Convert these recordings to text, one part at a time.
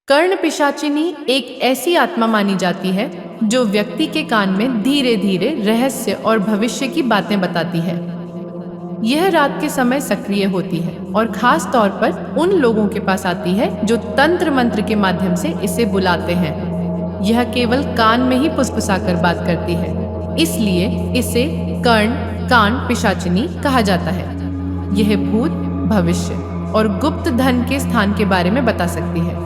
कर्ण पिशाचिनी एक ऐसी आत्मा मानी जाती है जो व्यक्ति के कान में धीरे धीरे रहस्य और भविष्य की बातें बताती है। यह रात के समय सक्रिय होती है और खास तौर पर उन लोगों के पास आती है जो तंत्र मंत्र के माध्यम से इसे बुलाते हैं। यह केवल कान में ही फुसफुसाकर बात करती है, इसलिए इसे कर्ण कान पिशाचिनी कहा जाता है। यह भूत, भविष्य और गुप्त धन के स्थान के बारे में बता सकती है।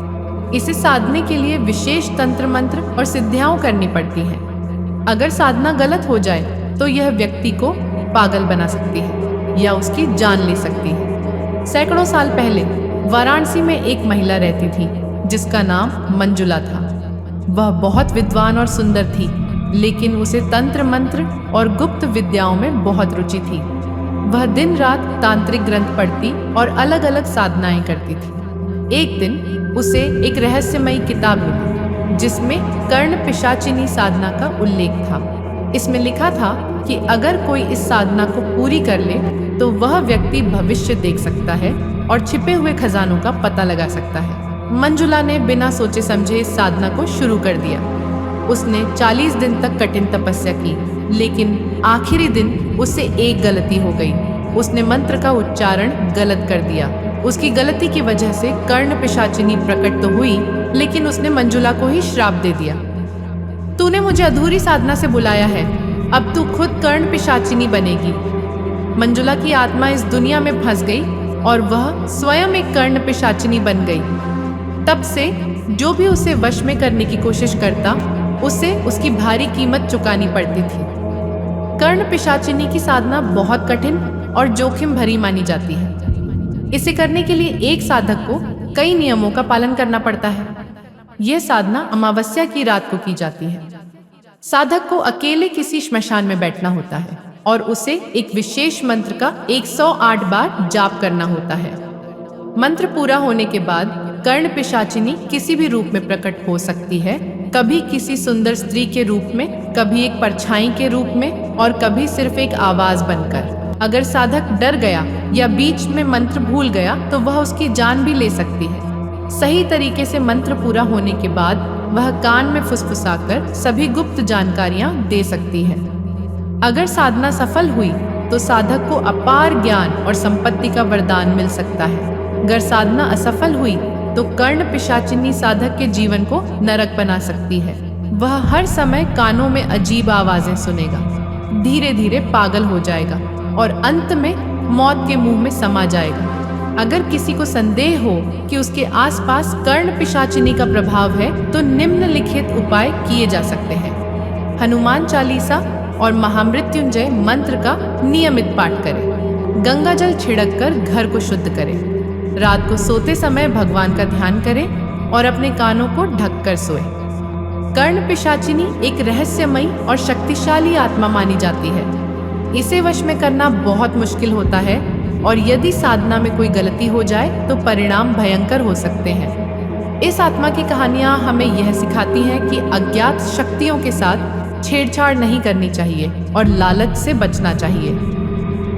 इसे साधने के लिए विशेष तंत्र मंत्र और सिद्धियां करनी पड़ती हैं। अगर साधना गलत हो जाए तो यह व्यक्ति को पागल बना सकती है या उसकी जान ले सकती है। सैकड़ों साल पहले वाराणसी में एक महिला रहती थी जिसका नाम मंजुला था। वह बहुत विद्वान और सुंदर थी, लेकिन उसे तंत्र मंत्र और गुप्त विद्याओं में बहुत रुचि थी। वह दिन रात तांत्रिक ग्रंथ पढ़ती और अलग अलग साधनाएं करती थी। एक दिन उसे एक रहस्यमयी किताब मिली जिसमें कर्ण पिशाचिनी साधना का उल्लेख था। इसमें लिखा था कि अगर कोई इस साधना को पूरी कर ले तो वह व्यक्ति भविष्य देख सकता है और छिपे हुए खजानों का पता लगा सकता है। मंजुला ने बिना सोचे समझे इस साधना को शुरू कर दिया। उसने 40 दिन तक कठिन तपस्या की, लेकिन आखिरी दिन उससे एक गलती हो गई। उसने मंत्र का उच्चारण गलत कर दिया। उसकी गलती की वजह से कर्ण पिशाचिनी प्रकट तो हुई, लेकिन उसने मंजुला को ही श्राप दे दिया। तूने मुझे अधूरी साधना से बुलाया है, अब तू खुद कर्ण पिशाचिनी बनेगी। मंजुला की आत्मा इस दुनिया में फंस गई और वह स्वयं एक कर्ण पिशाचिनी बन गई। तब से जो भी उसे वश में करने की कोशिश करता, उसे उसकी भारी कीमत चुकानी पड़ती थी। कर्ण पिशाचिनी की साधना बहुत कठिन और जोखिम भरी मानी जाती है। इसे करने के लिए एक साधक को कई नियमों का पालन करना पड़ता है। यह साधना अमावस्या की रात को की जाती है। साधक को अकेले किसी श्मशान में बैठना होता है और उसे एक विशेष मंत्र का 108 बार जाप करना होता है। मंत्र पूरा होने के बाद कर्ण पिशाचिनी किसी भी रूप में प्रकट हो सकती है, कभी किसी सुंदर स्त्री के रूप में, कभी एक परछाई के रूप में और कभी सिर्फ एक आवाज बनकर। अगर साधक डर गया या बीच में मंत्र भूल गया तो वह उसकी जान भी ले सकती है। सही तरीके से मंत्र पूरा होने के बाद वह कान में फुसफुसाकर सभी गुप्त जानकारियां दे सकती है। अगर साधना सफल हुई तो साधक को अपार ज्ञान और संपत्ति का वरदान मिल सकता है। अगर साधना असफल हुई तो कर्ण पिशाचिनी साधक के जीवन को नरक बना सकती है। वह हर समय कानों में अजीब आवाजें सुनेगा, धीरे धीरे पागल हो जाएगा और अंत में मौत के मुंह में समा जाएगा। अगर किसी को संदेह हो कि उसके आसपास कर्ण पिशाचिनी का प्रभाव है तो निम्नलिखित उपाय किए जा सकते हैं। हनुमान चालीसा और महामृत्युंजय मंत्र का नियमित पाठ करें। गंगा जल छिड़क कर घर को शुद्ध करें। रात को सोते समय भगवान का ध्यान करें और अपने कानों को ढक कर सोएं। कर्ण पिशाचिनी एक रहस्यमयी और शक्तिशाली आत्मा मानी जाती है। इसे वश में करना बहुत मुश्किल होता है और यदि साधना में कोई गलती हो जाए तो परिणाम भयंकर हो सकते हैं। इस आत्मा की कहानियां हमें यह सिखाती हैं कि अज्ञात शक्तियों के साथ छेड़छाड़ नहीं करनी चाहिए और लालच से बचना चाहिए।